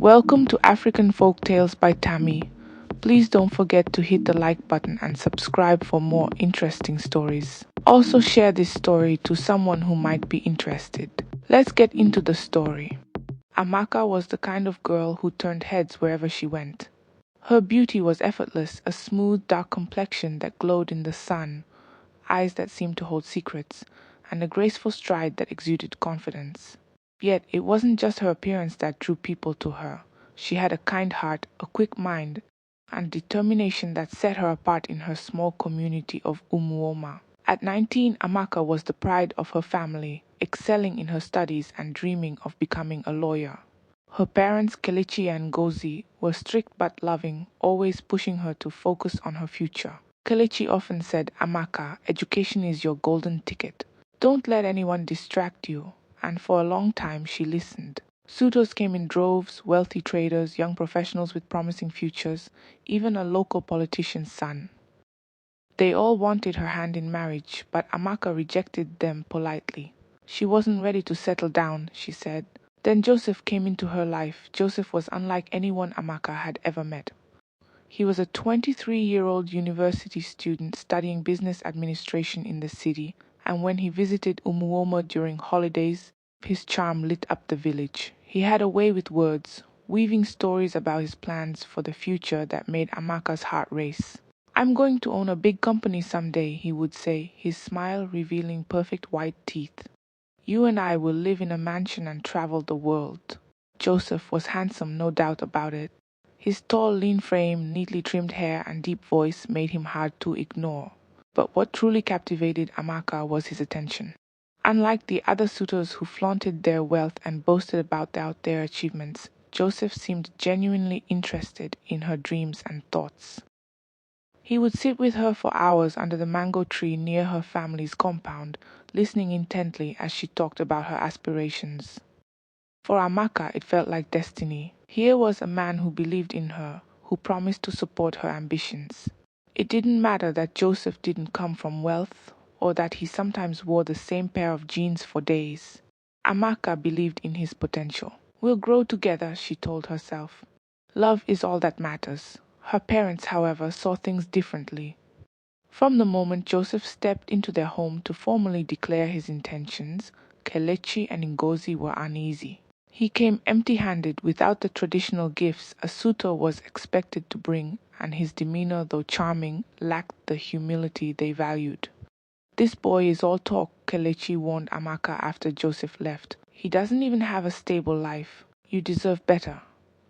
Welcome to African Folktales by Tammy. Please don't forget to hit the like button and subscribe for more interesting stories. Also share this story to someone who might be interested. Let's get into the story. Amaka was the kind of girl who turned heads wherever she went. Her beauty was effortless, a smooth, dark complexion that glowed in the sun, eyes that seemed to hold secrets, and a graceful stride that exuded confidence. Yet it wasn't just her appearance that drew people to her. She had a kind heart, a quick mind, and determination that set her apart in her small community of Umuoma. At 19, Amaka was the pride of her family, excelling in her studies and dreaming of becoming a lawyer. Her parents, Kelechi and Ngozi, were strict but loving, always pushing her to focus on her future. Kelechi often said, "Amaka, education is your golden ticket. Don't let anyone distract you." And for a long time she listened. Suitors came in droves, wealthy traders, young professionals with promising futures, even a local politician's son. They all wanted her hand in marriage, but Amaka rejected them politely. She wasn't ready to settle down, she said. Then Joseph came into her life. Joseph was unlike anyone Amaka had ever met. He was a 23-year-old university student studying business administration in the city, and when he visited Umuoma during holidays, his charm lit up the village. He had a way with words, weaving stories about his plans for the future that made Amaka's heart race. "I'm going to own a big company someday," he would say, his smile revealing perfect white teeth. "You and I will live in a mansion and travel the world." Joseph was handsome, no doubt about it. His tall, lean frame, neatly trimmed hair, and deep voice made him hard to ignore. But what truly captivated Amaka was his attention. Unlike the other suitors who flaunted their wealth and boasted about their achievements, Joseph seemed genuinely interested in her dreams and thoughts. He would sit with her for hours under the mango tree near her family's compound, listening intently as she talked about her aspirations. For Amaka, it felt like destiny. Here was a man who believed in her, who promised to support her ambitions. It didn't matter that Joseph didn't come from wealth, or that he sometimes wore the same pair of jeans for days. Amaka believed in his potential. "We'll grow together," she told herself. Love is all that matters. Her parents, however, saw things differently. From the moment Joseph stepped into their home to formally declare his intentions, Kelechi and Ngozi were uneasy. He came empty-handed, without the traditional gifts a suitor was expected to bring, and his demeanor, though charming, lacked the humility they valued. "This boy is all talk," Kelechi warned Amaka after Joseph left. "He doesn't even have a stable life. You deserve better."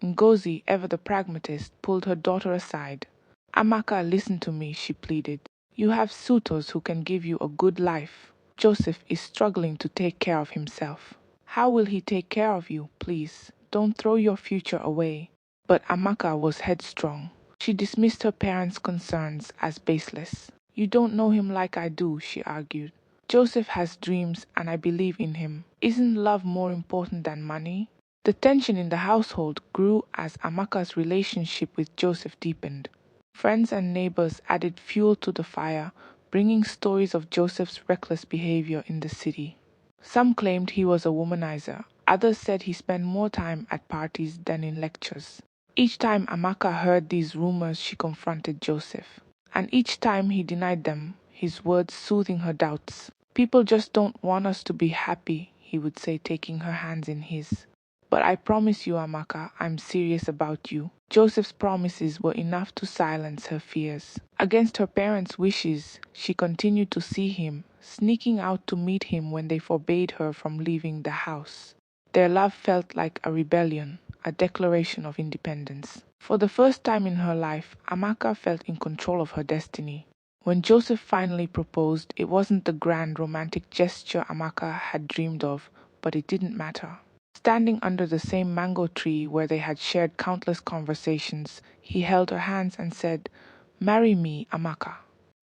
Ngozi, ever the pragmatist, pulled her daughter aside. "Amaka, listen to me," she pleaded. "You have suitors who can give you a good life. Joseph is struggling to take care of himself. How will he take care of you? Please, don't throw your future away." But Amaka was headstrong. She dismissed her parents' concerns as baseless. "You don't know him like I do," she argued. "Joseph has dreams and I believe in him. Isn't love more important than money?" The tension in the household grew as Amaka's relationship with Joseph deepened. Friends and neighbors added fuel to the fire, bringing stories of Joseph's reckless behavior in the city. Some claimed he was a womanizer. Others said he spent more time at parties than in lectures. Each time Amaka heard these rumors, she confronted Joseph. And each time he denied them, his words soothing her doubts. "People just don't want us to be happy," he would say, taking her hands in his. "But I promise you, Amaka, I'm serious about you." Joseph's promises were enough to silence her fears. Against her parents' wishes, she continued to see him, sneaking out to meet him when they forbade her from leaving the house. Their love felt like a rebellion, a declaration of independence. For the first time in her life, Amaka felt in control of her destiny. When Joseph finally proposed, it wasn't the grand romantic gesture Amaka had dreamed of, but it didn't matter. Standing under the same mango tree where they had shared countless conversations, he held her hands and said, "Marry me, Amaka.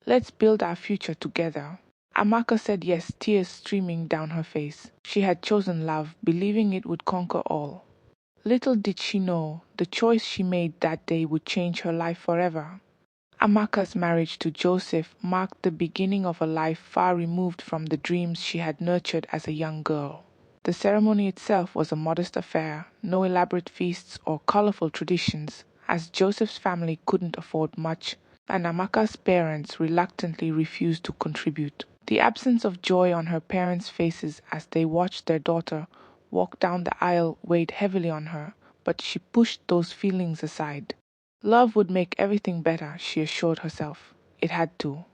Let's build our future together." Amaka said yes, tears streaming down her face. She had chosen love, believing it would conquer all. Little did she know, the choice she made that day would change her life forever. Amaka's marriage to Joseph marked the beginning of a life far removed from the dreams she had nurtured as a young girl. The ceremony itself was a modest affair, no elaborate feasts or colorful traditions, as Joseph's family couldn't afford much, and Amaka's parents reluctantly refused to contribute. The absence of joy on her parents' faces as they watched their daughter walk down the aisle weighed heavily on her, but she pushed those feelings aside. Love would make everything better, she assured herself. It had to.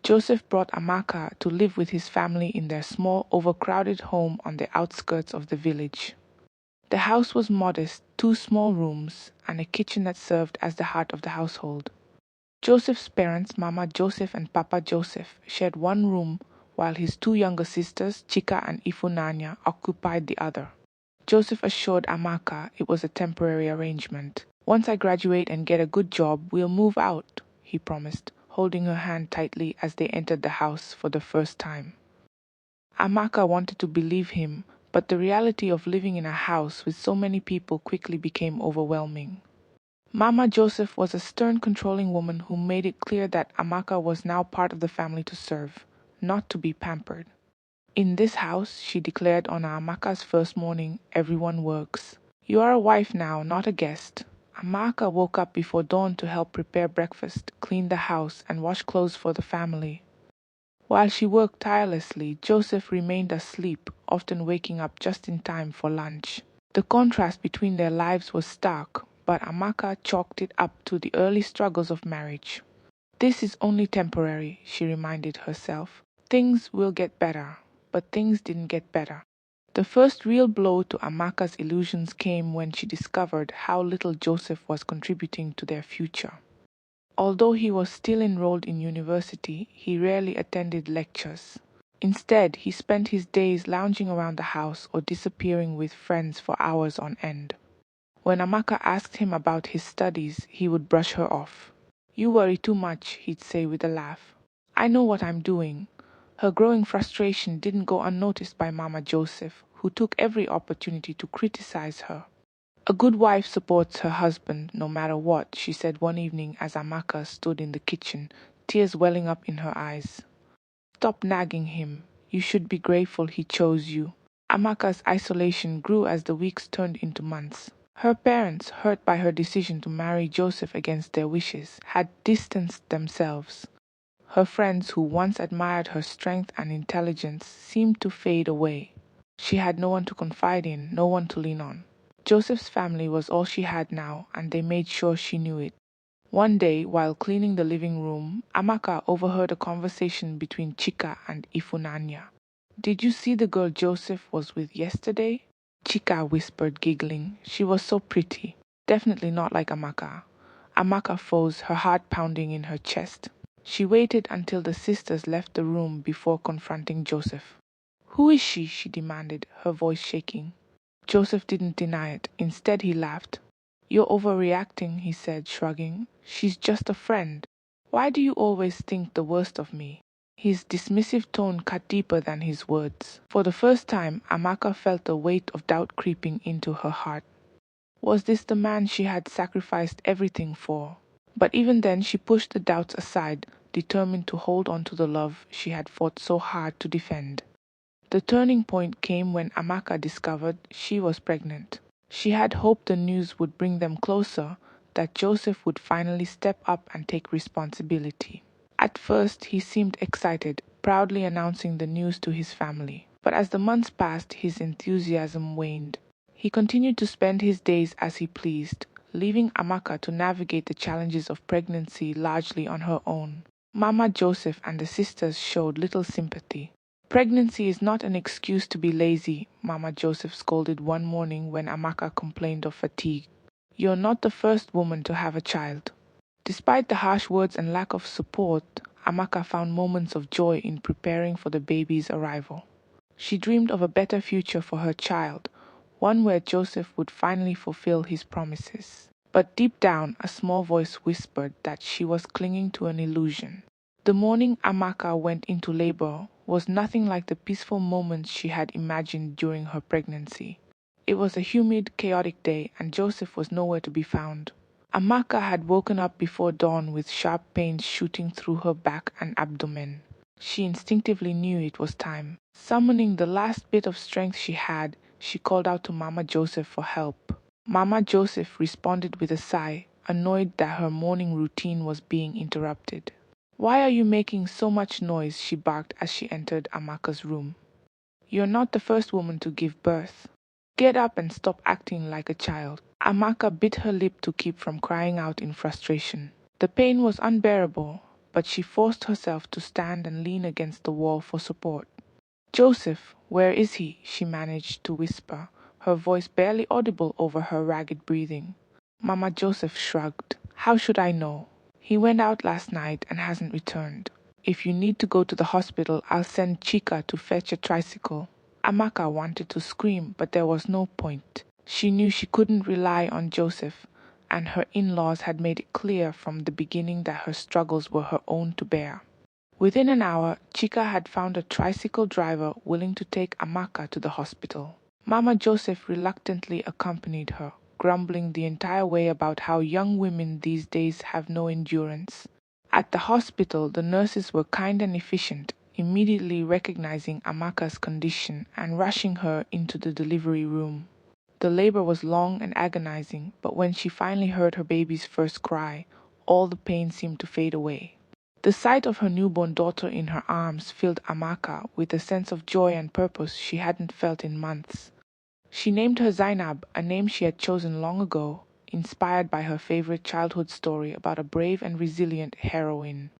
Joseph brought Amaka to live with his family in their small, overcrowded home on the outskirts of the village. The house was modest, 2 small rooms, and a kitchen that served as the heart of the household. Joseph's parents, Mama Joseph and Papa Joseph, shared one room while his 2 younger sisters, Chika and Ifunanya, occupied the other. Joseph assured Amaka it was a temporary arrangement. "Once I graduate and get a good job, we'll move out," he promised, holding her hand tightly as they entered the house for the first time. Amaka wanted to believe him, but the reality of living in a house with so many people quickly became overwhelming. Mama Joseph was a stern, controlling woman who made it clear that Amaka was now part of the family to serve, not to be pampered. "In this house," she declared on Amaka's first morning, "everyone works. You are a wife now, not a guest." Amaka woke up before dawn to help prepare breakfast, clean the house, and wash clothes for the family. While she worked tirelessly, Joseph remained asleep, often waking up just in time for lunch. The contrast between their lives was stark, but Amaka chalked it up to the early struggles of marriage. "This is only temporary," she reminded herself. "Things will get better." But things didn't get better. The first real blow to Amaka's illusions came when she discovered how little Joseph was contributing to their future. Although he was still enrolled in university, he rarely attended lectures. Instead, he spent his days lounging around the house or disappearing with friends for hours on end. When Amaka asked him about his studies, he would brush her off. "You worry too much," he'd say with a laugh. "I know what I'm doing." Her growing frustration didn't go unnoticed by Mama Joseph, who took every opportunity to criticize her. "A good wife supports her husband no matter what," she said one evening as Amaka stood in the kitchen, tears welling up in her eyes. "Stop nagging him. You should be grateful he chose you." Amaka's isolation grew as the weeks turned into months. Her parents, hurt by her decision to marry Joseph against their wishes, had distanced themselves. Her friends, who once admired her strength and intelligence, seemed to fade away. She had no one to confide in, no one to lean on. Joseph's family was all she had now, and they made sure she knew it. One day, while cleaning the living room, Amaka overheard a conversation between Chika and Ifunanya. "Did you see the girl Joseph was with yesterday?" Chika whispered, giggling. "She was so pretty. Definitely not like Amaka." Amaka froze, her heart pounding in her chest. She waited until the sisters left the room before confronting Joseph. "Who is she?" she demanded, her voice shaking. Joseph didn't deny it. Instead, he laughed. "You're overreacting," he said, shrugging. "She's just a friend. Why do you always think the worst of me?" His dismissive tone cut deeper than his words. For the first time, Amaka felt the weight of doubt creeping into her heart. Was this the man she had sacrificed everything for? But even then, she pushed the doubts aside, determined to hold on to the love she had fought so hard to defend. The turning point came when Amaka discovered she was pregnant. She had hoped the news would bring them closer, that Joseph would finally step up and take responsibility. At first, he seemed excited, proudly announcing the news to his family. But as the months passed, his enthusiasm waned. He continued to spend his days as he pleased, leaving Amaka to navigate the challenges of pregnancy largely on her own. Mama Joseph and the sisters showed little sympathy. "Pregnancy is not an excuse to be lazy," Mama Joseph scolded one morning when Amaka complained of fatigue. "You're not the first woman to have a child." Despite the harsh words and lack of support, Amaka found moments of joy in preparing for the baby's arrival. She dreamed of a better future for her child, one where Joseph would finally fulfill his promises. But deep down, a small voice whispered that she was clinging to an illusion. The morning Amaka went into labor was nothing like the peaceful moments she had imagined during her pregnancy. It was a humid, chaotic day, and Joseph was nowhere to be found. Amaka had woken up before dawn with sharp pains shooting through her back and abdomen. She instinctively knew it was time. Summoning the last bit of strength she had, she called out to Mama Joseph for help. Mama Joseph responded with a sigh, annoyed that her morning routine was being interrupted. "Why are you making so much noise?" she barked as she entered Amaka's room. "You're not the first woman to give birth. Get up and stop acting like a child." Amaka bit her lip to keep from crying out in frustration. The pain was unbearable, but she forced herself to stand and lean against the wall for support. "Joseph, where is he?" she managed to whisper, her voice barely audible over her ragged breathing. Mama Joseph shrugged. "How should I know? He went out last night and hasn't returned. If you need to go to the hospital, I'll send Chica to fetch a tricycle." Amaka wanted to scream, but there was no point. She knew she couldn't rely on Joseph, and her in-laws had made it clear from the beginning that her struggles were her own to bear. Within an hour, Chica had found a tricycle driver willing to take Amaka to the hospital. Mama Joseph reluctantly accompanied her, grumbling the entire way about how young women these days have no endurance. At the hospital, the nurses were kind and efficient, immediately recognizing Amaka's condition and rushing her into the delivery room. The labor was long and agonizing, but when she finally heard her baby's first cry, all the pain seemed to fade away. The sight of her newborn daughter in her arms filled Amaka with a sense of joy and purpose she hadn't felt in months. She named her Zainab, a name she had chosen long ago, inspired by her favorite childhood story about a brave and resilient heroine.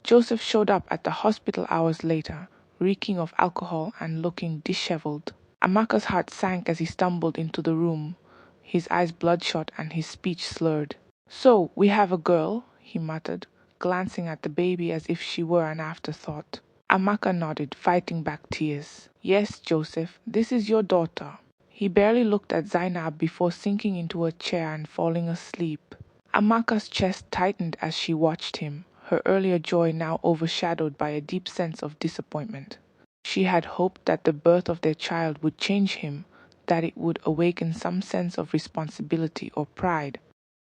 Joseph showed up at the hospital hours later, reeking of alcohol and looking disheveled. Amaka's heart sank as he stumbled into the room, his eyes bloodshot and his speech slurred. "So, we have a girl," he muttered, glancing at the baby as if she were an afterthought. Amaka nodded, fighting back tears. "Yes, Joseph, this is your daughter." He barely looked at Zainab before sinking into a chair and falling asleep. Amaka's chest tightened as she watched him, her earlier joy now overshadowed by a deep sense of disappointment. She had hoped that the birth of their child would change him, that it would awaken some sense of responsibility or pride.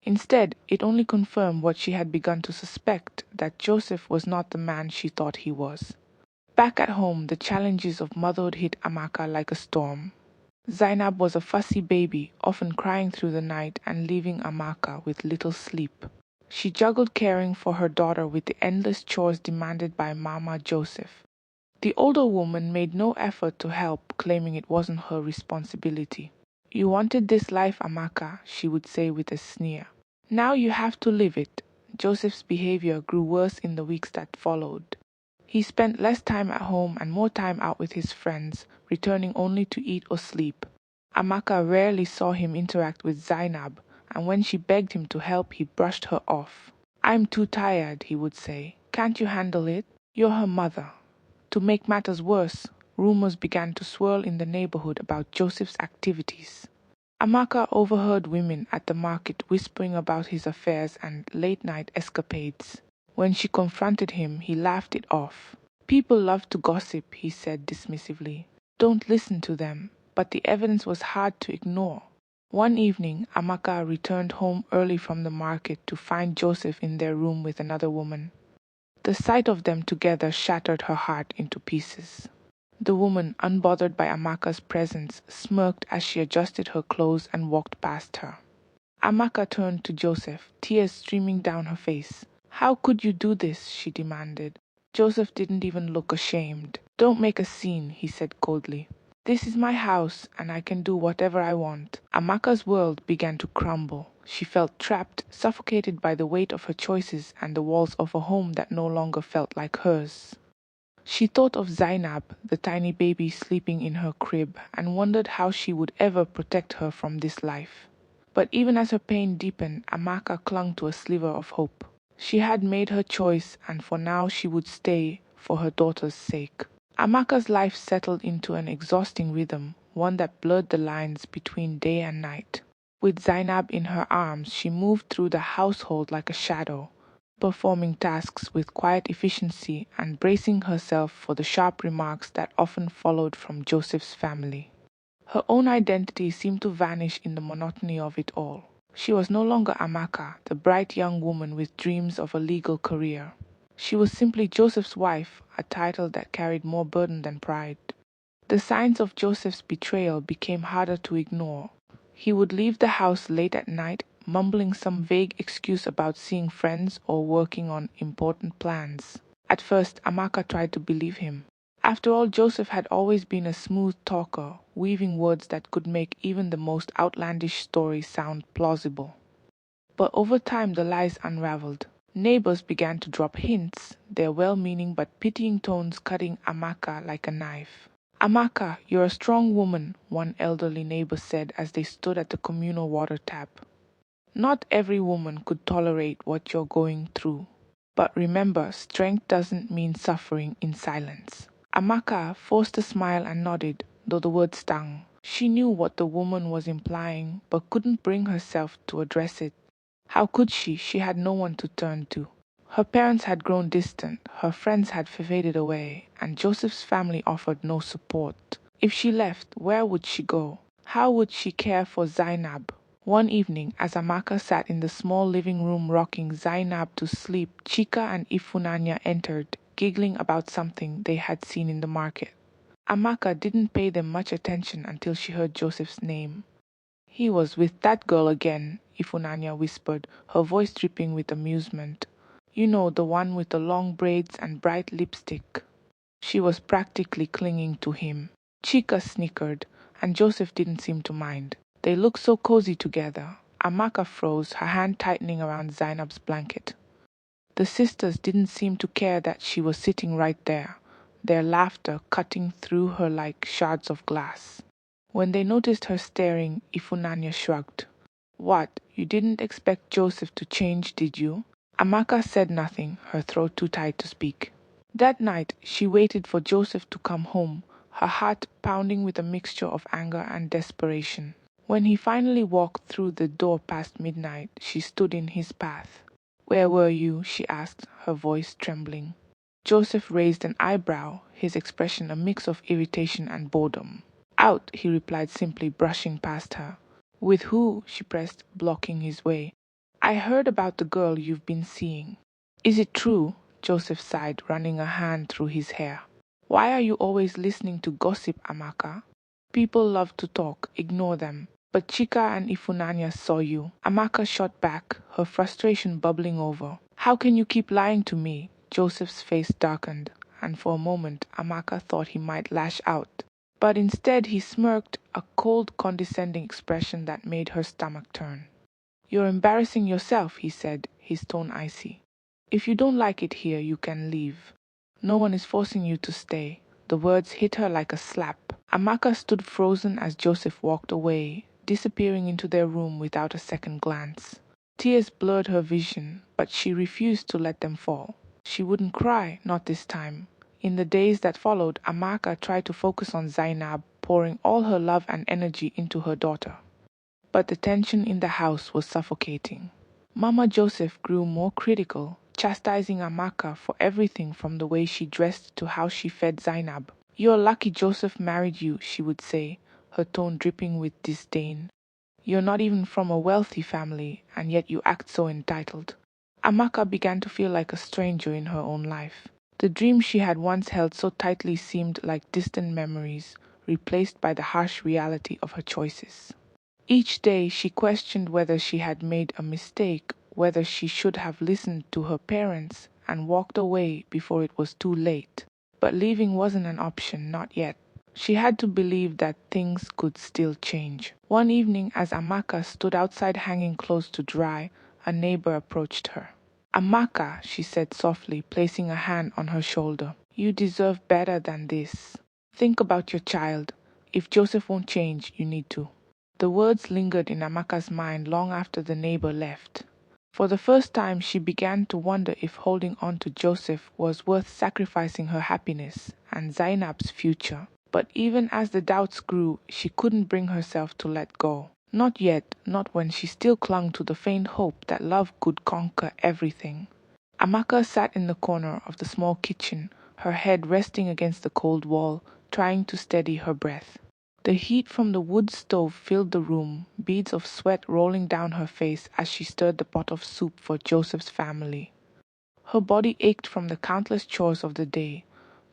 Instead, it only confirmed what she had begun to suspect, that Joseph was not the man she thought he was. Back at home, the challenges of motherhood hit Amaka like a storm. Zainab was a fussy baby, often crying through the night and leaving Amaka with little sleep. She juggled caring for her daughter with the endless chores demanded by Mama Joseph. The older woman made no effort to help, claiming it wasn't her responsibility. "You wanted this life, Amaka," she would say with a sneer. "Now you have to live it." Joseph's behavior grew worse in the weeks that followed. He spent less time at home and more time out with his friends, returning only to eat or sleep. Amaka rarely saw him interact with Zainab, and when she begged him to help, he brushed her off. "I'm too tired," he would say. "Can't you handle it? You're her mother." To make matters worse, rumors began to swirl in the neighborhood about Joseph's activities. Amaka overheard women at the market whispering about his affairs and late-night escapades. When she confronted him, he laughed it off. "People love to gossip," he said dismissively. "Don't listen to them." But the evidence was hard to ignore. One evening, Amaka returned home early from the market to find Joseph in their room with another woman. The sight of them together shattered her heart into pieces. The woman, unbothered by Amaka's presence, smirked as she adjusted her clothes and walked past her. Amaka turned to Joseph, tears streaming down her face. "How could you do this?" she demanded. Joseph didn't even look ashamed. "Don't make a scene," he said coldly. "This is my house, and I can do whatever I want." Amaka's world began to crumble. She felt trapped, suffocated by the weight of her choices and the walls of a home that no longer felt like hers. She thought of Zainab, the tiny baby sleeping in her crib, and wondered how she would ever protect her from this life. But even as her pain deepened, Amaka clung to a sliver of hope. She had made her choice, and for now she would stay for her daughter's sake. Amaka's life settled into an exhausting rhythm, one that blurred the lines between day and night. With Zainab in her arms, she moved through the household like a shadow, performing tasks with quiet efficiency and bracing herself for the sharp remarks that often followed from Joseph's family. Her own identity seemed to vanish in the monotony of it all. She was no longer Amaka, the bright young woman with dreams of a legal career. She was simply Joseph's wife, a title that carried more burden than pride. The signs of Joseph's betrayal became harder to ignore. He would leave the house late at night, mumbling some vague excuse about seeing friends or working on important plans. At first, Amaka tried to believe him. After all, Joseph had always been a smooth talker, weaving words that could make even the most outlandish story sound plausible. But over time, the lies unraveled. Neighbors began to drop hints, their well-meaning but pitying tones cutting Amaka like a knife. "Amaka, you're a strong woman," one elderly neighbor said as they stood at the communal water tap. "Not every woman could tolerate what you're going through. But remember, strength doesn't mean suffering in silence." Amaka forced a smile and nodded, though the words stung. She knew what the woman was implying, but couldn't bring herself to address it. How could she? She had no one to turn to. Her parents had grown distant, her friends had faded away, and Joseph's family offered no support. If she left, where would she go? How would she care for Zainab? One evening, as Amaka sat in the small living room rocking Zainab to sleep, Chika and Ifunanya entered, giggling about something they had seen in the market. Amaka didn't pay them much attention until she heard Joseph's name. "He was with that girl again," Ifunanya whispered, her voice dripping with amusement. "You know, the one with the long braids and bright lipstick." She was practically clinging to him. Chika snickered, and Joseph didn't seem to mind. They looked so cozy together. Amaka froze, her hand tightening around Zainab's blanket. The sisters didn't seem to care that she was sitting right there, their laughter cutting through her like shards of glass. When they noticed her staring, Ifunanya shrugged. "What, you didn't expect Joseph to change, did you?" Amaka said nothing, her throat too tight to speak. That night, she waited for Joseph to come home, her heart pounding with a mixture of anger and desperation. When he finally walked through the door past midnight, she stood in his path. "Where were you?" she asked, her voice trembling. Joseph raised an eyebrow, his expression a mix of irritation and boredom. "Out," he replied simply, brushing past her. "With who?" she pressed, blocking his way. "I heard about the girl you've been seeing." "Is it true?" Joseph sighed, running a hand through his hair. "Why are you always listening to gossip, Amaka? People love to talk, ignore them. But Chika and Ifunanya saw you." Amaka shot back, her frustration bubbling over. "How can you keep lying to me?" Joseph's face darkened, and for a moment Amaka thought he might lash out. But instead he smirked, a cold, condescending expression that made her stomach turn. "You're embarrassing yourself," he said, his tone icy. "If you don't like it here, you can leave. No one is forcing you to stay." The words hit her like a slap. Amaka stood frozen as Joseph walked away, disappearing into their room without a second glance. Tears blurred her vision, but she refused to let them fall. She wouldn't cry, not this time. In the days that followed, Amaka tried to focus on Zainab, pouring all her love and energy into her daughter. But the tension in the house was suffocating. Mama Joseph grew more critical, chastising Amaka for everything from the way she dressed to how she fed Zainab. "You're lucky Joseph married you," she would say, her tone dripping with disdain. "You're not even from a wealthy family, and yet you act so entitled." Amaka began to feel like a stranger in her own life. The dreams she had once held so tightly seemed like distant memories, replaced by the harsh reality of her choices. Each day she questioned whether she had made a mistake, whether she should have listened to her parents and walked away before it was too late. But leaving wasn't an option, not yet. She had to believe that things could still change. One evening, as Amaka stood outside hanging clothes to dry, a neighbor approached her. "Amaka," she said softly, placing a hand on her shoulder, "you deserve better than this. Think about your child. If Joseph won't change, you need to." The words lingered in Amaka's mind long after the neighbor left. For the first time, she began to wonder if holding on to Joseph was worth sacrificing her happiness and Zainab's future. But even as the doubts grew, she couldn't bring herself to let go. Not yet, not when she still clung to the faint hope that love could conquer everything. Amaka sat in the corner of the small kitchen, her head resting against the cold wall, trying to steady her breath. The heat from the wood stove filled the room, beads of sweat rolling down her face as she stirred the pot of soup for Joseph's family. Her body ached from the countless chores of the day,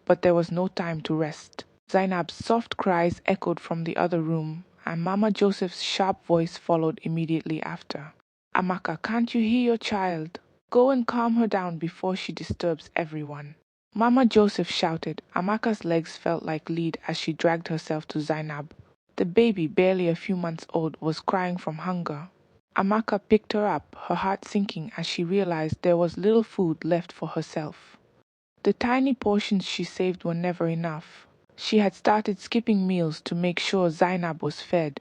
but there was no time to rest. Zainab's soft cries echoed from the other room, and Mama Joseph's sharp voice followed immediately after. Amaka, can't you hear your child? Go and calm her down before she disturbs everyone. Mama Joseph shouted. Amaka's legs felt like lead as she dragged herself to Zainab. The baby, barely a few months old, was crying from hunger. Amaka picked her up, her heart sinking as she realized there was little food left for herself. The tiny portions she saved were never enough. She had started skipping meals to make sure Zainab was fed,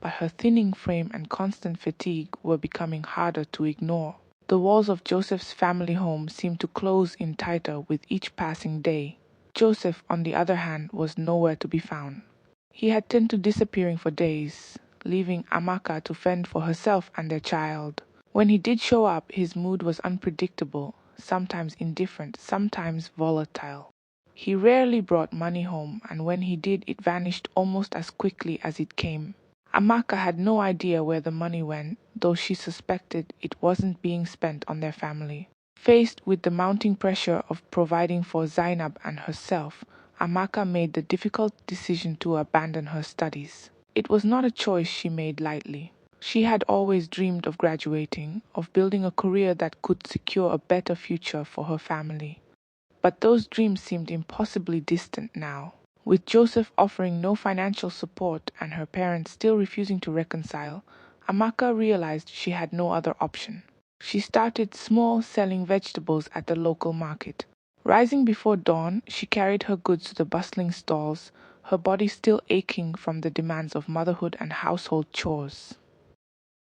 but her thinning frame and constant fatigue were becoming harder to ignore. The walls of Joseph's family home seemed to close in tighter with each passing day. Joseph, on the other hand, was nowhere to be found. He had turned to disappearing for days, leaving Amaka to fend for herself and their child. When he did show up, his mood was unpredictable, sometimes indifferent, sometimes volatile. He rarely brought money home, and when he did, it vanished almost as quickly as it came. Amaka had no idea where the money went, though she suspected it wasn't being spent on their family. Faced with the mounting pressure of providing for Zainab and herself, Amaka made the difficult decision to abandon her studies. It was not a choice she made lightly. She had always dreamed of graduating, of building a career that could secure a better future for her family. But those dreams seemed impossibly distant now. With Joseph offering no financial support and her parents still refusing to reconcile, Amaka realized she had no other option. She started small, selling vegetables at the local market. Rising before dawn, she carried her goods to the bustling stalls, her body still aching from the demands of motherhood and household chores.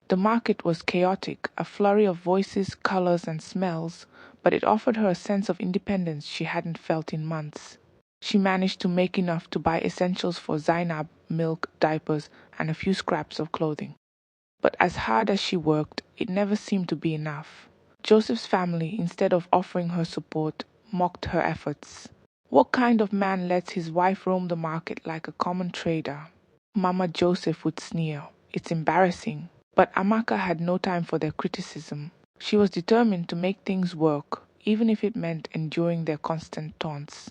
The market was chaotic, a flurry of voices, colors, and smells, but it offered her a sense of independence she hadn't felt in months. She managed to make enough to buy essentials for Zainab, milk, diapers, and a few scraps of clothing. But as hard as she worked, it never seemed to be enough. Joseph's family, instead of offering her support, mocked her efforts. What kind of man lets his wife roam the market like a common trader? Mama Joseph would sneer. It's embarrassing. But Amaka had no time for their criticism. She was determined to make things work, even if it meant enduring their constant taunts.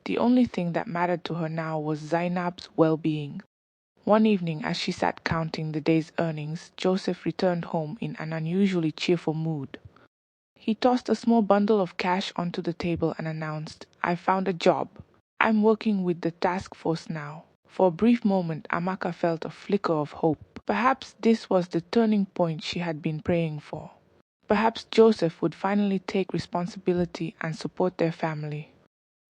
The only thing that mattered to her now was Zainab's well-being. One evening, as she sat counting the day's earnings, Joseph returned home in an unusually cheerful mood. He tossed a small bundle of cash onto the table and announced, "I found a job. I'm working with the task force now." For a brief moment, Amaka felt a flicker of hope. Perhaps this was the turning point she had been praying for. Perhaps Joseph would finally take responsibility and support their family.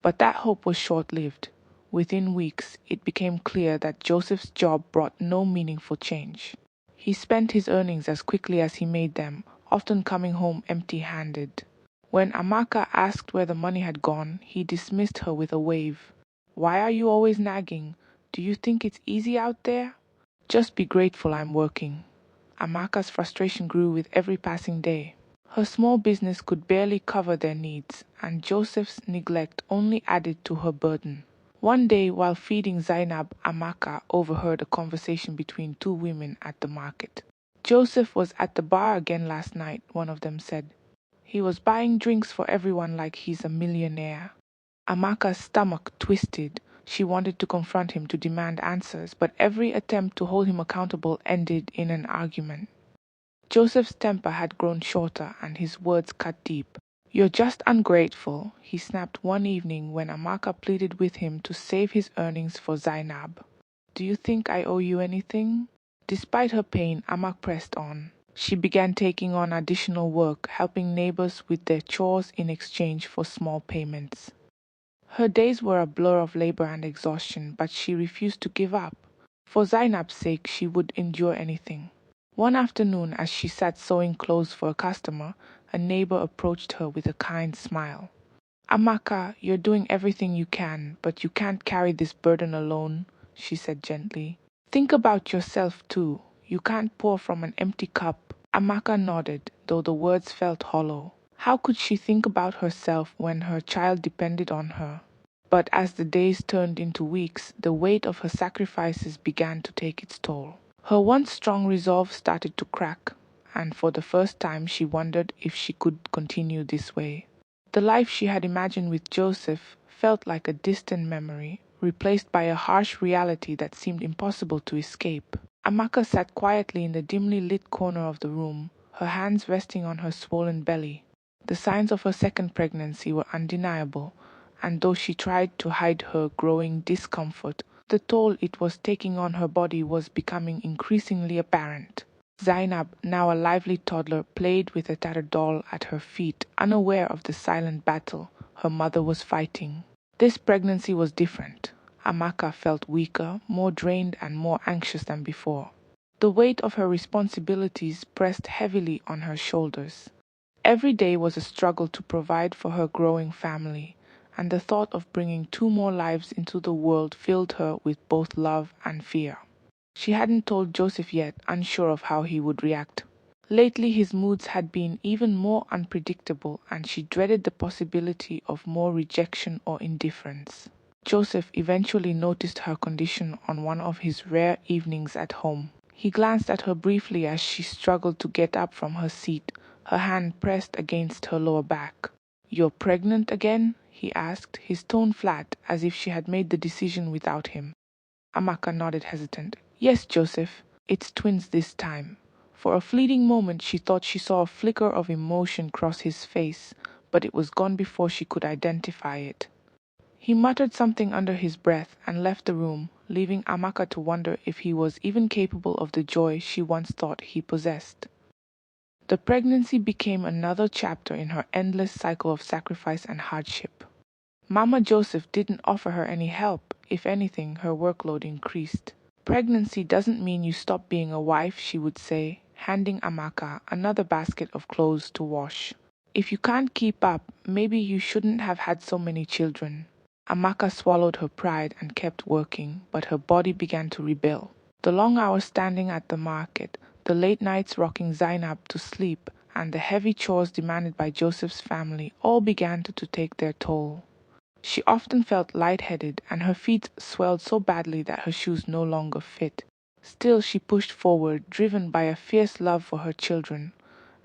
But that hope was short-lived. Within weeks, it became clear that Joseph's job brought no meaningful change. He spent his earnings as quickly as he made them, often coming home empty-handed. When Amaka asked where the money had gone, he dismissed her with a wave. "Why are you always nagging? Do you think it's easy out there? Just be grateful I'm working." Amaka's frustration grew with every passing day. Her small business could barely cover their needs, and Joseph's neglect only added to her burden. One day, while feeding Zainab, Amaka overheard a conversation between two women at the market. "Joseph was at the bar again last night," one of them said. "He was buying drinks for everyone like he's a millionaire." Amaka's stomach twisted. She wanted to confront him to demand answers, but every attempt to hold him accountable ended in an argument. Joseph's temper had grown shorter and his words cut deep. "You're just ungrateful," he snapped one evening when Amaka pleaded with him to save his earnings for Zainab. "Do you think I owe you anything?" Despite her pain, Amak pressed on. She began taking on additional work, helping neighbors with their chores in exchange for small payments. Her days were a blur of labor and exhaustion, but she refused to give up. For Zainab's sake, she would endure anything. One afternoon, as she sat sewing clothes for a customer, a neighbor approached her with a kind smile. "Amaka, you're doing everything you can, but you can't carry this burden alone," she said gently. "Think about yourself too. You can't pour from an empty cup." Amaka nodded, though the words felt hollow. How could she think about herself when her child depended on her? But as the days turned into weeks, the weight of her sacrifices began to take its toll. Her once strong resolve started to crack, and for the first time she wondered if she could continue this way. The life she had imagined with Joseph felt like a distant memory. replaced by a harsh reality that seemed impossible to escape. Amaka sat quietly in the dimly lit corner of the room, her hands resting on her swollen belly. The signs of her second pregnancy were undeniable, and though she tried to hide her growing discomfort, the toll it was taking on her body was becoming increasingly apparent. Zainab, now a lively toddler, played with a tattered doll at her feet, unaware of the silent battle her mother was fighting. This pregnancy was different. Amaka felt weaker, more drained and more anxious than before. The weight of her responsibilities pressed heavily on her shoulders. Every day was a struggle to provide for her growing family, and the thought of bringing two more lives into the world filled her with both love and fear. She hadn't told Joseph yet, unsure of how he would react. Lately his moods had been even more unpredictable, and she dreaded the possibility of more rejection or indifference. Joseph eventually noticed her condition on one of his rare evenings at home. He glanced at her briefly as she struggled to get up from her seat, her hand pressed against her lower back. "You're pregnant again?" he asked, his tone flat, as if she had made the decision without him. Amaka nodded hesitant. "Yes, Joseph. It's twins this time." For a fleeting moment she thought she saw a flicker of emotion cross his face, but it was gone before she could identify it. He muttered something under his breath and left the room, leaving Amaka to wonder if he was even capable of the joy she once thought he possessed. The pregnancy became another chapter in her endless cycle of sacrifice and hardship. Mama Joseph didn't offer her any help. If anything, her workload increased. "Pregnancy doesn't mean you stop being a wife," she would say, handing Amaka another basket of clothes to wash. "If you can't keep up, maybe you shouldn't have had so many children." Amaka swallowed her pride and kept working, but her body began to rebel. The long hours standing at the market, the late nights rocking Zainab to sleep, and the heavy chores demanded by Joseph's family all began to take their toll. She often felt lightheaded, and her feet swelled so badly that her shoes no longer fit. Still she pushed forward, driven by a fierce love for her children,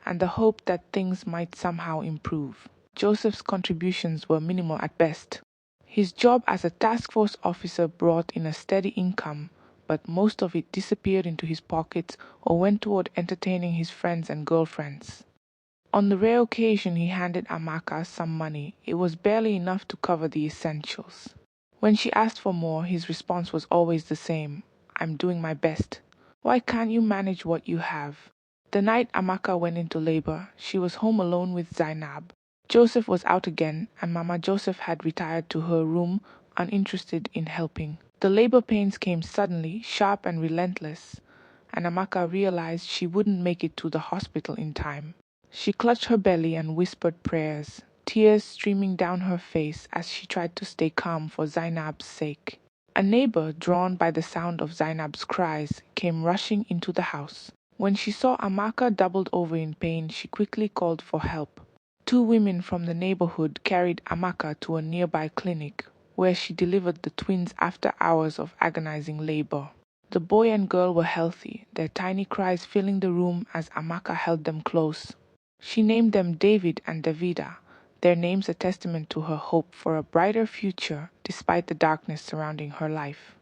and the hope that things might somehow improve. Joseph's contributions were minimal at best. His job as a task force officer brought in a steady income, but most of it disappeared into his pockets or went toward entertaining his friends and girlfriends. On the rare occasion he handed Amaka some money, it was barely enough to cover the essentials. When she asked for more, his response was always the same: "I'm doing my best. Why can't you manage what you have?" The night Amaka went into labor, she was home alone with Zainab. Joseph was out again, and Mama Joseph had retired to her room, uninterested in helping. The labor pains came suddenly, sharp and relentless, and Amaka realized she wouldn't make it to the hospital in time. She clutched her belly and whispered prayers, tears streaming down her face as she tried to stay calm for Zainab's sake. A neighbor, drawn by the sound of Zainab's cries, came rushing into the house. When she saw Amaka doubled over in pain, she quickly called for help. Two women from the neighborhood carried Amaka to a nearby clinic, where she delivered the twins after hours of agonizing labor. The boy and girl were healthy, their tiny cries filling the room as Amaka held them close. She named them David and Davida, their names a testament to her hope for a brighter future despite the darkness surrounding her life.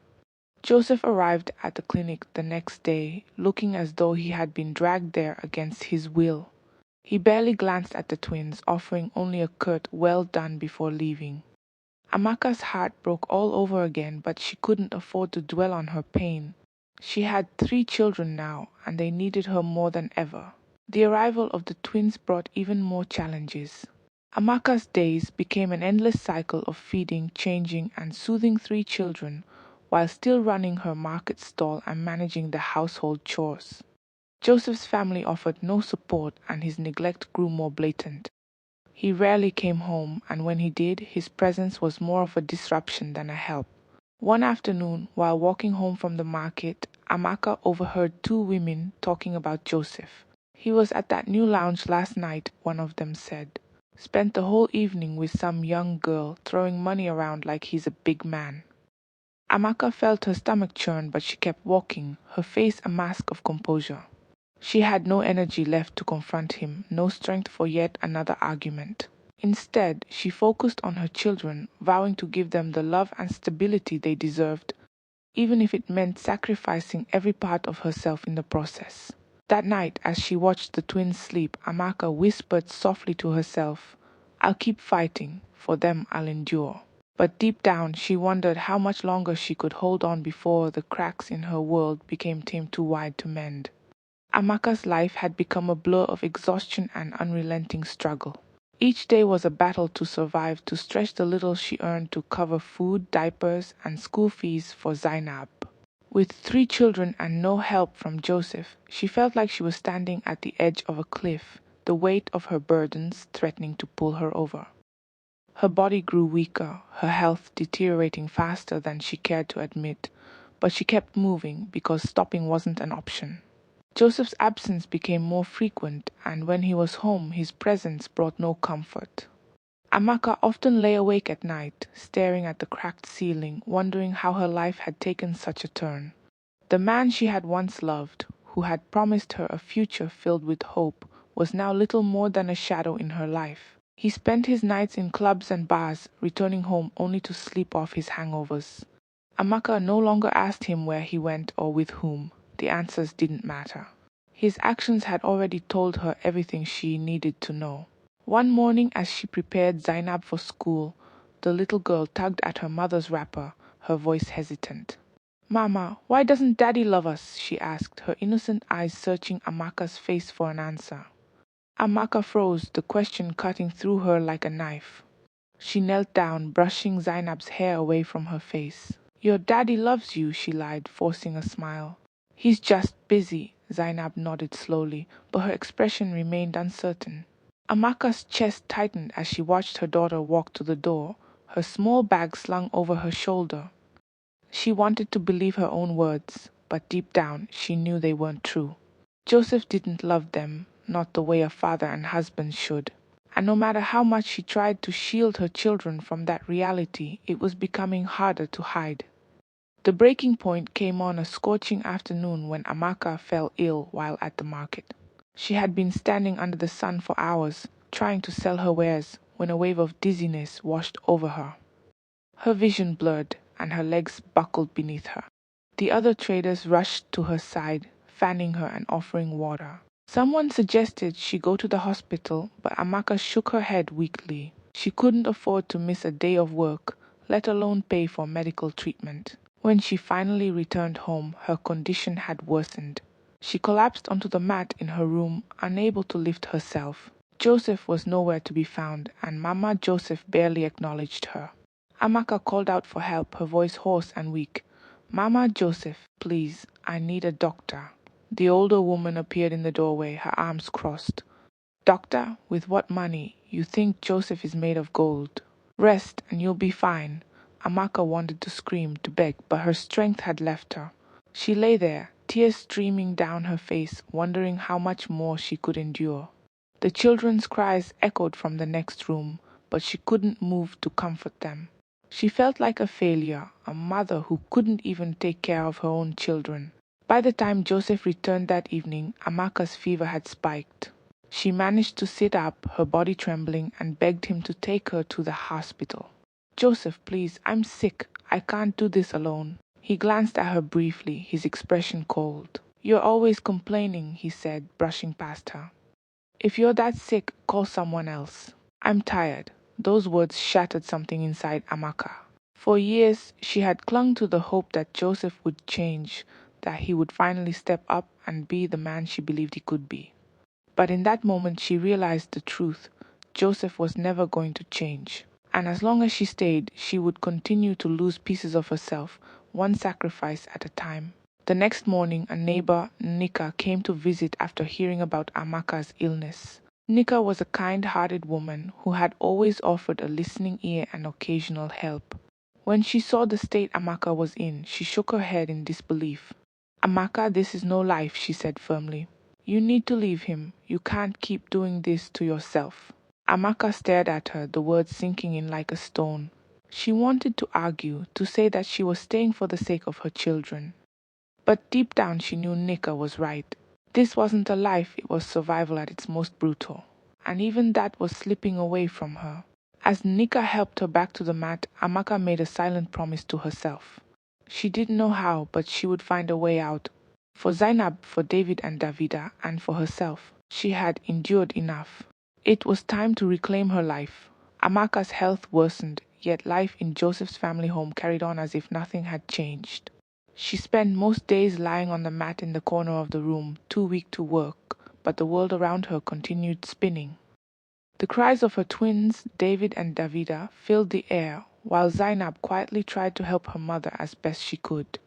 Joseph arrived at the clinic the next day, looking as though he had been dragged there against his will. He barely glanced at the twins, offering only a curt "well done" before leaving. Amaka's heart broke all over again, but she couldn't afford to dwell on her pain. She had 3 children now, and they needed her more than ever. The arrival of the twins brought even more challenges. Amaka's days became an endless cycle of feeding, changing, and soothing 3 children, while still running her market stall and managing the household chores. Joseph's family offered no support, and his neglect grew more blatant. He rarely came home, and when he did, his presence was more of a disruption than a help. One afternoon, while walking home from the market, Amaka overheard 2 women talking about Joseph. "He was at that new lounge last night," one of them said. "Spent the whole evening with some young girl, throwing money around like he's a big man." Amaka felt her stomach churn, but she kept walking, her face a mask of composure. She had no energy left to confront him, no strength for yet another argument. Instead, she focused on her children, vowing to give them the love and stability they deserved, even if it meant sacrificing every part of herself in the process. That night, as she watched the twins sleep, Amaka whispered softly to herself, "I'll keep fighting. For them, I'll endure." But deep down, she wondered how much longer she could hold on before the cracks in her world became too wide to mend. Amaka's life had become a blur of exhaustion and unrelenting struggle. Each day was a battle to survive, to stretch the little she earned to cover food, diapers, and school fees for Zainab. With 3 children and no help from Joseph, she felt like she was standing at the edge of a cliff, the weight of her burdens threatening to pull her over. Her body grew weaker, her health deteriorating faster than she cared to admit, but she kept moving because stopping wasn't an option. Joseph's absence became more frequent, and when he was home, his presence brought no comfort. Amaka often lay awake at night, staring at the cracked ceiling, wondering how her life had taken such a turn. The man she had once loved, who had promised her a future filled with hope, was now little more than a shadow in her life. He spent his nights in clubs and bars, returning home only to sleep off his hangovers. Amaka no longer asked him where he went or with whom. The answers didn't matter. His actions had already told her everything she needed to know. One morning, as she prepared Zainab for school, the little girl tugged at her mother's wrapper, her voice hesitant. "Mama, why doesn't Daddy love us?" she asked, her innocent eyes searching Amaka's face for an answer. Amaka froze, the question cutting through her like a knife. She knelt down, brushing Zainab's hair away from her face. "Your daddy loves you," she lied, forcing a smile. "He's just busy," Zainab nodded slowly, but her expression remained uncertain. Amaka's chest tightened as she watched her daughter walk to the door, her small bag slung over her shoulder. She wanted to believe her own words, but deep down she knew they weren't true. Joseph didn't love them, not the way a father and husband should. And no matter how much she tried to shield her children from that reality, it was becoming harder to hide. The breaking point came on a scorching afternoon when Amaka fell ill while at the market. She had been standing under the sun for hours, trying to sell her wares, when a wave of dizziness washed over her. Her vision blurred, and her legs buckled beneath her. The other traders rushed to her side, fanning her and offering water. Someone suggested she go to the hospital, but Amaka shook her head weakly. She couldn't afford to miss a day of work, let alone pay for medical treatment. When she finally returned home, her condition had worsened. She collapsed onto the mat in her room, unable to lift herself. Joseph was nowhere to be found, and Mama Joseph barely acknowledged her. Amaka called out for help, her voice hoarse and weak. "Mama Joseph, please, I need a doctor." The older woman appeared in the doorway, her arms crossed. "Doctor? With what money? You think Joseph is made of gold. Rest, and you'll be fine." Amaka wanted to scream, to beg, but her strength had left her. She lay there, tears streaming down her face, wondering how much more she could endure. The children's cries echoed from the next room, but she couldn't move to comfort them. She felt like a failure, a mother who couldn't even take care of her own children. By the time Joseph returned that evening, Amaka's fever had spiked. She managed to sit up, her body trembling, and begged him to take her to the hospital. "Joseph, please, I'm sick. I can't do this alone." He glanced at her briefly, his expression cold. "You're always complaining," he said, brushing past her. "If you're that sick, call someone else." "I'm tired." Those words shattered something inside Amaka. For years, she had clung to the hope that Joseph would change, that he would finally step up and be the man she believed he could be. But in that moment, she realized the truth. Joseph was never going to change. And as long as she stayed, she would continue to lose pieces of herself, one sacrifice at a time. The next morning, a neighbor, Nika, came to visit after hearing about Amaka's illness. Nika was a kind-hearted woman who had always offered a listening ear and occasional help. When she saw the state Amaka was in, she shook her head in disbelief. "Amaka, this is no life," she said firmly. "You need to leave him. You can't keep doing this to yourself." Amaka stared at her, the words sinking in like a stone. She wanted to argue, to say that she was staying for the sake of her children. But deep down she knew Nika was right. This wasn't a life, it was survival at its most brutal. and even that was slipping away from her. As Nika helped her back to the mat, Amaka made a silent promise to herself. She didn't know how, but she would find a way out. For Zainab, for David and Davida, and for herself, she had endured enough. It was time to reclaim her life. Amaka's health worsened, yet life in Joseph's family home carried on as if nothing had changed. She spent most days lying on the mat in the corner of the room, too weak to work, but the world around her continued spinning. The cries of her twins, David and Davida, filled the air, while Zainab quietly tried to help her mother as best she could.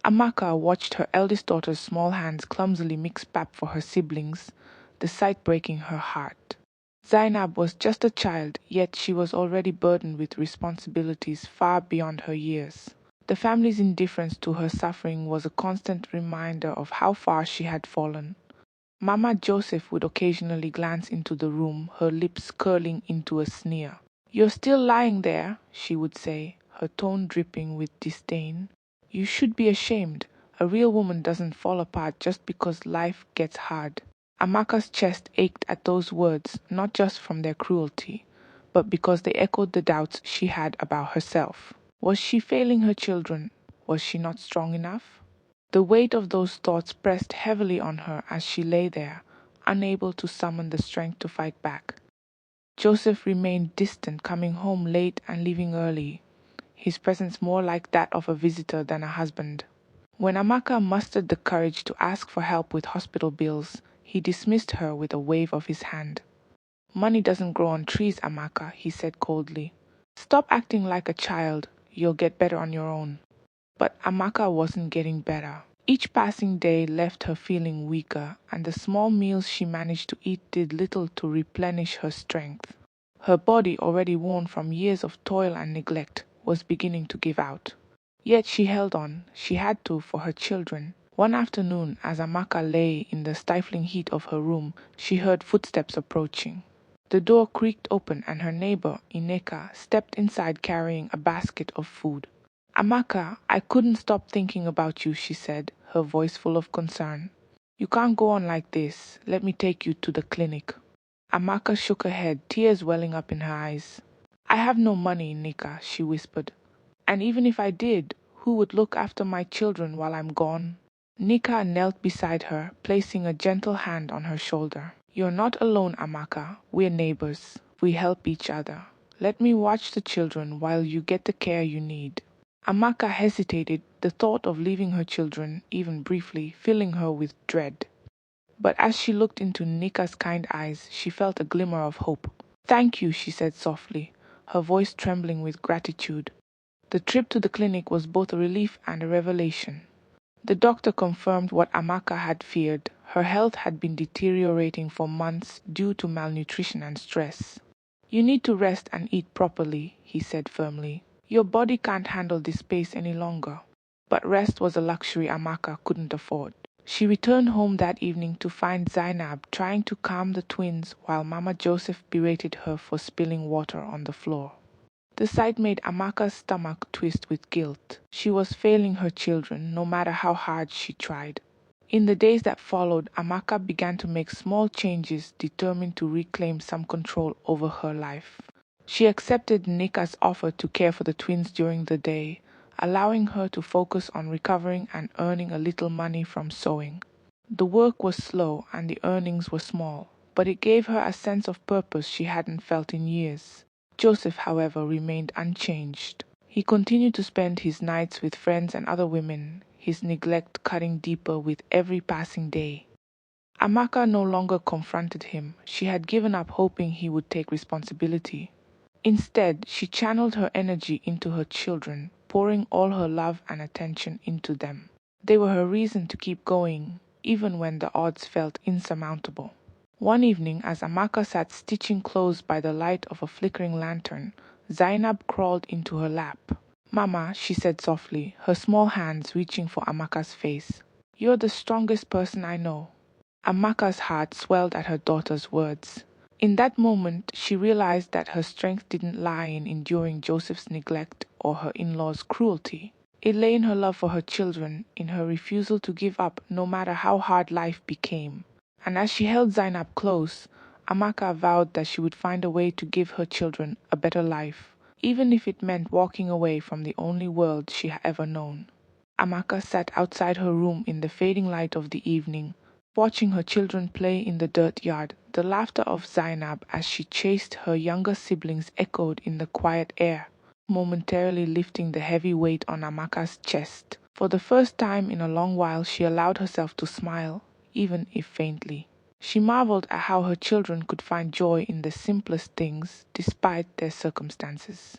Amaka watched her eldest daughter's small hands clumsily mix pap for her siblings, the sight breaking her heart. Zainab was just a child, yet she was already burdened with responsibilities far beyond her years. The family's indifference to her suffering was a constant reminder of how far she had fallen. Mama Joseph would occasionally glance into the room, her lips curling into a sneer. "You're still lying there," she would say, her tone dripping with disdain. "You should be ashamed. A real woman doesn't fall apart just because life gets hard." Amaka's chest ached at those words, not just from their cruelty, but because they echoed the doubts she had about herself. Was she failing her children? Was she not strong enough? The weight of those thoughts pressed heavily on her as she lay there, unable to summon the strength to fight back. Joseph remained distant, coming home late and leaving early, his presence more like that of a visitor than a husband. When Amaka mustered the courage to ask for help with hospital bills, he dismissed her with a wave of his hand. "Money doesn't grow on trees, Amaka," he said coldly. "Stop acting like a child. You'll get better on your own." But Amaka wasn't getting better. Each passing day left her feeling weaker, and the small meals she managed to eat did little to replenish her strength. Her body, already worn from years of toil and neglect, was beginning to give out. Yet she held on. She had to for her children. One afternoon, as Amaka lay in the stifling heat of her room, she heard footsteps approaching. The door creaked open and her neighbor, Ineka, stepped inside carrying a basket of food. "Amaka, I couldn't stop thinking about you," she said, her voice full of concern. "You can't go on like this. Let me take you to the clinic." Amaka shook her head, tears welling up in her eyes. "I have no money, Nika," she whispered. "And even if I did, who would look after my children while I'm gone?" Nika knelt beside her, placing a gentle hand on her shoulder. "You're not alone, Amaka. We're neighbors. We help each other. Let me watch the children while you get the care you need." Amaka hesitated, the thought of leaving her children, even briefly, filling her with dread. But as she looked into Nika's kind eyes, she felt a glimmer of hope. "Thank you," she said softly, her voice trembling with gratitude. The trip to the clinic was both a relief and a revelation. The doctor confirmed what Amaka had feared. Her health had been deteriorating for months due to malnutrition and stress. "You need to rest and eat properly," he said firmly. "Your body can't handle this pace any longer." But rest was a luxury Amaka couldn't afford. She returned home that evening to find Zainab trying to calm the twins while Mama Joseph berated her for spilling water on the floor. The sight made Amaka's stomach twist with guilt. She was failing her children, no matter how hard she tried. In the days that followed, Amaka began to make small changes, determined to reclaim some control over her life. She accepted Nika's offer to care for the twins during the day, allowing her to focus on recovering and earning a little money from sewing. The work was slow and the earnings were small, but it gave her a sense of purpose she hadn't felt in years. Joseph, however, remained unchanged. He continued to spend his nights with friends and other women, his neglect cutting deeper with every passing day. Amaka no longer confronted him. She had given up hoping he would take responsibility. Instead, she channeled her energy into her children, pouring all her love and attention into them. They were her reason to keep going, even when the odds felt insurmountable. One evening, as Amaka sat stitching clothes by the light of a flickering lantern, Zainab crawled into her lap. "Mama," she said softly, her small hands reaching for Amaka's face. "You're the strongest person I know." Amaka's heart swelled at her daughter's words. In that moment, she realized that her strength didn't lie in enduring Joseph's neglect or her in-laws' cruelty. It lay in her love for her children, in her refusal to give up no matter how hard life became. And as she held Zainab close, Amaka vowed that she would find a way to give her children a better life, even if it meant walking away from the only world she had ever known. Amaka sat outside her room in the fading light of the evening, watching her children play in the dirt yard. The laughter of Zainab as she chased her younger siblings echoed in the quiet air, momentarily lifting the heavy weight on Amaka's chest. For the first time in a long while she allowed herself to smile, even if faintly. She marveled at how her children could find joy in the simplest things despite their circumstances.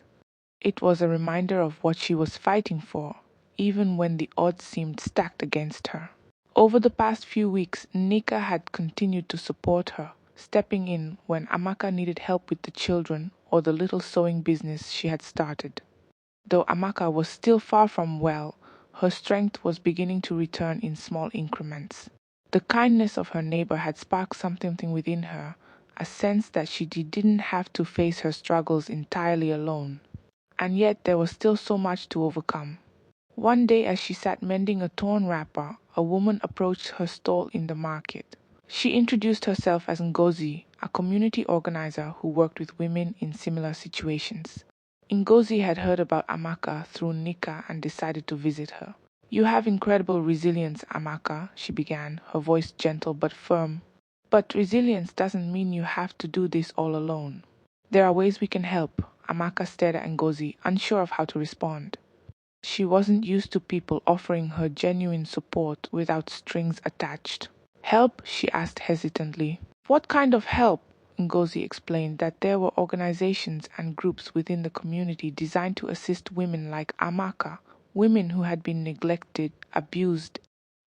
It was a reminder of what she was fighting for, even when the odds seemed stacked against her. Over the past few weeks, Nika had continued to support her, stepping in when Amaka needed help with the children or the little sewing business she had started. Though Amaka was still far from well, her strength was beginning to return in small increments. The kindness of her neighbor had sparked something within her, a sense that she didn't have to face her struggles entirely alone. And yet there was still so much to overcome. One day as she sat mending a torn wrapper, a woman approached her stall in the market. She introduced herself as Ngozi, a community organizer who worked with women in similar situations. Ngozi had heard about Amaka through Nika and decided to visit her. "You have incredible resilience, Amaka," she began, her voice gentle but firm. "But resilience doesn't mean you have to do this all alone. There are ways we can help." Amaka stared at Ngozi, unsure of how to respond. She wasn't used to people offering her genuine support without strings attached. "Help?" she asked hesitantly. "What kind of help?" Ngozi explained that there were organizations and groups within the community designed to assist women like Amaka, women who had been neglected, abused,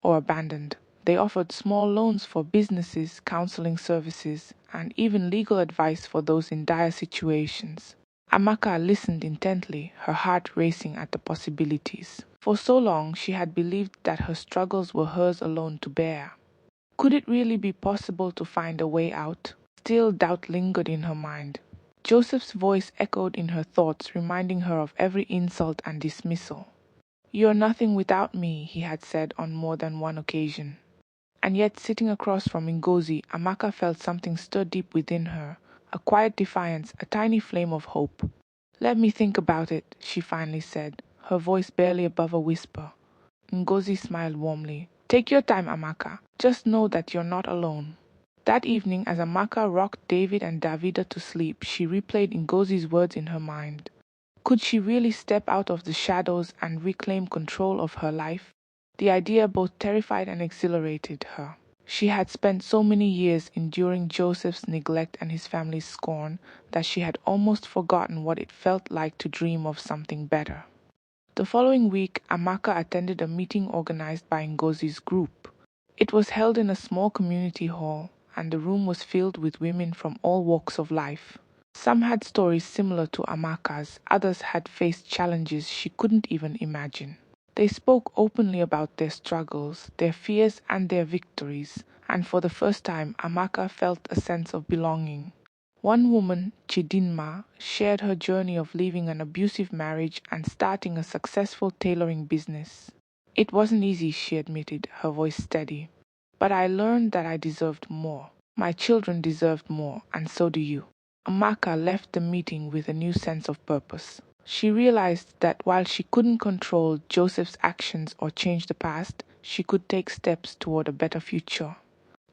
or abandoned. They offered small loans for businesses, counseling services, and even legal advice for those in dire situations. Amaka listened intently, her heart racing at the possibilities. For so long she had believed that her struggles were hers alone to bear. Could it really be possible to find a way out? Still doubt lingered in her mind. Joseph's voice echoed in her thoughts, reminding her of every insult and dismissal. "You are nothing without me," he had said on more than one occasion. And yet, sitting across from Ngozi, Amaka felt something stir deep within her, a quiet defiance, a tiny flame of hope. "Let me think about it," she finally said, her voice barely above a whisper. Ngozi smiled warmly. "Take your time, Amaka. Just know that you're not alone." That evening, as Amaka rocked David and Davida to sleep, she replayed Ngozi's words in her mind. Could she really step out of the shadows and reclaim control of her life? The idea both terrified and exhilarated her. She had spent so many years enduring Joseph's neglect and his family's scorn that she had almost forgotten what it felt like to dream of something better. The following week, Amaka attended a meeting organized by Ngozi's group. It was held in a small community hall, and the room was filled with women from all walks of life. Some had stories similar to Amaka's, others had faced challenges she couldn't even imagine. They spoke openly about their struggles, their fears and their victories, and for the first time Amaka felt a sense of belonging. One woman, Chidinma, shared her journey of leaving an abusive marriage and starting a successful tailoring business. "It wasn't easy," she admitted, her voice steady. "But I learned that I deserved more. My children deserved more, and so do you." Amaka left the meeting with a new sense of purpose. She realized that while she couldn't control Joseph's actions or change the past, she could take steps toward a better future.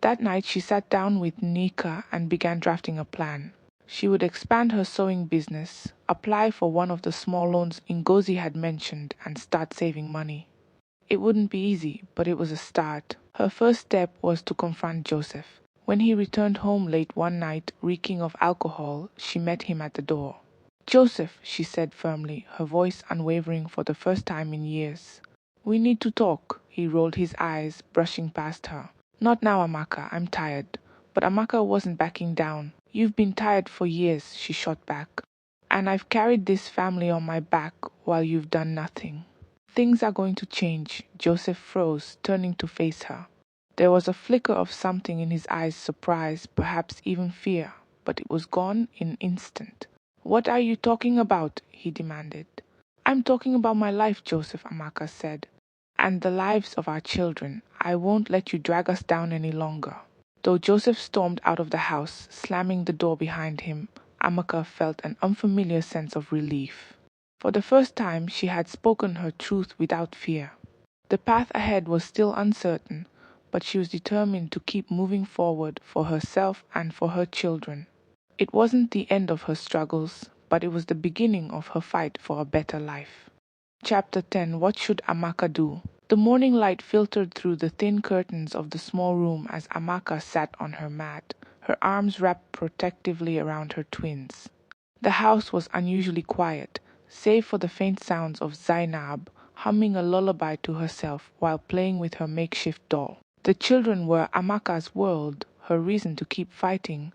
That night she sat down with Nika and began drafting a plan. She would expand her sewing business, apply for one of the small loans Ngozi had mentioned, and start saving money. It wouldn't be easy, but it was a start. Her first step was to confront Joseph. When he returned home late one night, reeking of alcohol, she met him at the door. "Joseph," she said firmly, her voice unwavering for the first time in years. "We need to talk." He rolled his eyes, brushing past her. "Not now, Amaka, I'm tired." But Amaka wasn't backing down. "You've been tired for years," she shot back. "And I've carried this family on my back while you've done nothing." "Things are going to change." Joseph froze, turning to face her. There was a flicker of something in his eyes, surprise, perhaps even fear, but it was gone in an instant. "What are you talking about?" he demanded. "I'm talking about my life, Joseph," Amaka said, "and the lives of our children. I won't let you drag us down any longer." Though Joseph stormed out of the house, slamming the door behind him, Amaka felt an unfamiliar sense of relief. For the first time, she had spoken her truth without fear. The path ahead was still uncertain, but she was determined to keep moving forward for herself and for her children. It wasn't the end of her struggles, but it was the beginning of her fight for a better life. Chapter 10. What should Amaka do? The morning light filtered through the thin curtains of the small room as Amaka sat on her mat, her arms wrapped protectively around her twins. The house was unusually quiet, save for the faint sounds of Zainab humming a lullaby to herself while playing with her makeshift doll. The children were Amaka's world, her reason to keep fighting,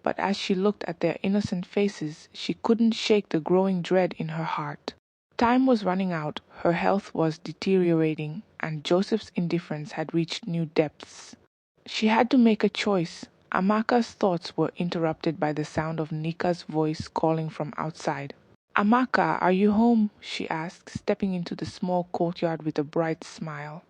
but as she looked at their innocent faces, she couldn't shake the growing dread in her heart. Time was running out, her health was deteriorating, and Joseph's indifference had reached new depths. She had to make a choice. Amaka's thoughts were interrupted by the sound of Nika's voice calling from outside. "Amaka, are you home?" she asked, stepping into the small courtyard with a bright smile.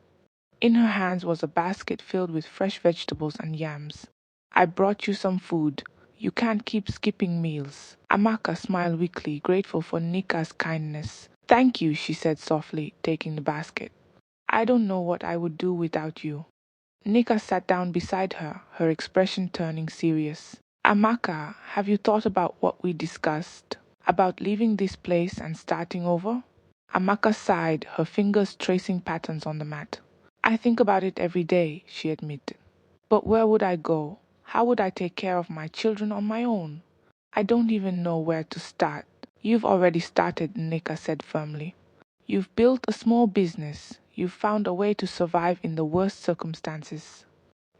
In her hands was a basket filled with fresh vegetables and yams. "I brought you some food. You can't keep skipping meals." Amaka smiled weakly, grateful for Nika's kindness. "Thank you," she said softly, taking the basket. "I don't know what I would do without you." Nika sat down beside her, her expression turning serious. "Amaka, have you thought about what we discussed? About leaving this place and starting over?" Amaka sighed, her fingers tracing patterns on the mat. "I think about it every day," she admitted. "But where would I go? How would I take care of my children on my own? I don't even know where to start." "You've already started," Nika said firmly. "You've built a small business. You've found a way to survive in the worst circumstances.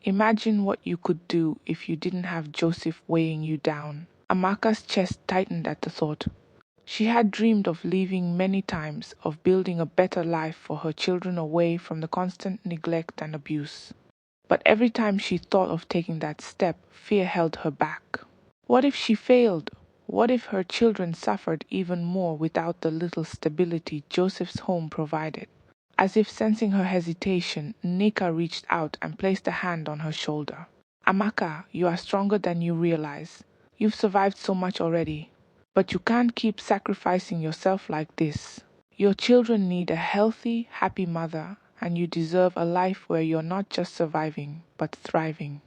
Imagine what you could do if you didn't have Joseph weighing you down." Amaka's chest tightened at the thought. She had dreamed of leaving many times, of building a better life for her children away from the constant neglect and abuse. But every time she thought of taking that step, fear held her back. What if she failed? What if her children suffered even more without the little stability Joseph's home provided? As if sensing her hesitation, Nika reached out and placed a hand on her shoulder. "Amaka, you are stronger than you realize. You've survived so much already. But you can't keep sacrificing yourself like this. Your children need a healthy, happy mother, and you deserve a life where you're not just surviving, but thriving."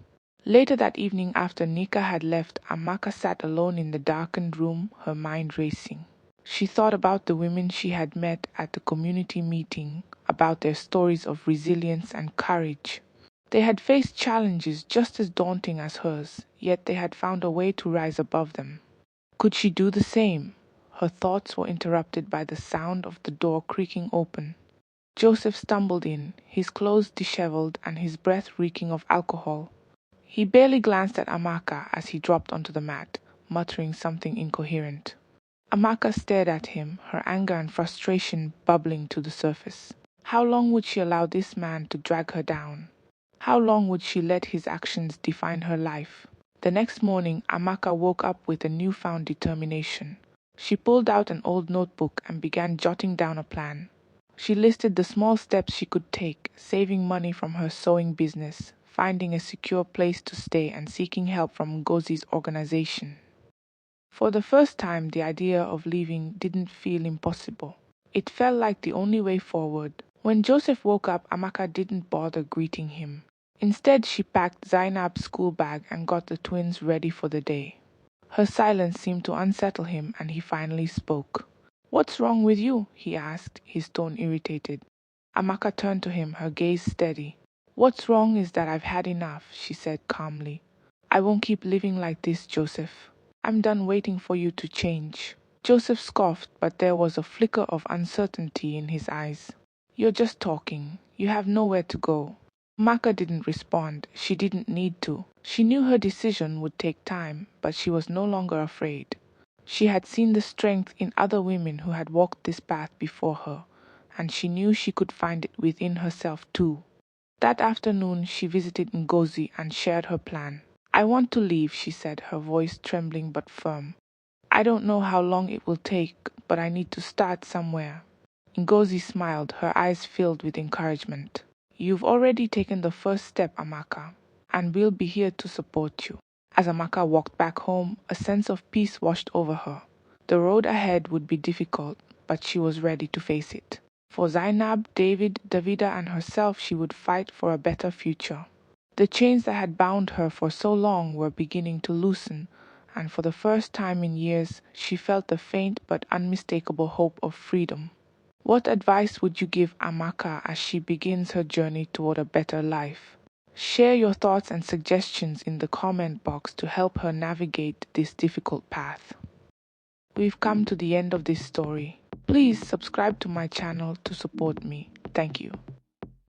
Later that evening, after Nika had left, Amaka sat alone in the darkened room, her mind racing. She thought about the women she had met at the community meeting, about their stories of resilience and courage. They had faced challenges just as daunting as hers, yet they had found a way to rise above them. Could she do the same? Her thoughts were interrupted by the sound of the door creaking open. Joseph stumbled in, his clothes disheveled and his breath reeking of alcohol. He barely glanced at Amaka as he dropped onto the mat, muttering something incoherent. Amaka stared at him, her anger and frustration bubbling to the surface. How long would she allow this man to drag her down? How long would she let his actions define her life? The next morning, Amaka woke up with a newfound determination. She pulled out an old notebook and began jotting down a plan. She listed the small steps she could take, saving money from her sewing business, finding a secure place to stay, and seeking help from Ngozi's organization. For the first time, the idea of leaving didn't feel impossible. It felt like the only way forward. When Joseph woke up, Amaka didn't bother greeting him. Instead, she packed Zainab's school bag and got the twins ready for the day. Her silence seemed to unsettle him, and he finally spoke. "What's wrong with you?" he asked, his tone irritated. Amaka turned to him, her gaze steady. "What's wrong is that I've had enough," she said calmly. "I won't keep living like this, Joseph. I'm done waiting for you to change." Joseph scoffed, but there was a flicker of uncertainty in his eyes. "You're just talking. You have nowhere to go." Amaka didn't respond. She didn't need to. She knew her decision would take time, but she was no longer afraid. She had seen the strength in other women who had walked this path before her, and she knew she could find it within herself too. That afternoon, she visited Ngozi and shared her plan. "I want to leave," she said, her voice trembling but firm. "I don't know how long it will take, but I need to start somewhere." Ngozi smiled, her eyes filled with encouragement. "You've already taken the first step, Amaka. and we'll be here to support you. As Amaka walked back home, a sense of peace washed over her. The road ahead would be difficult, but she was ready to face it. For Zainab, David, Davida, and herself, she would fight for a better future. The chains that had bound her for so long were beginning to loosen, and for the first time in years, she felt the faint but unmistakable hope of freedom. What advice would you give Amaka as she begins her journey toward a better life? Share your thoughts and suggestions in the comment box to help her navigate this difficult path. We've come to the end of this story. Please subscribe to my channel to support me. Thank you.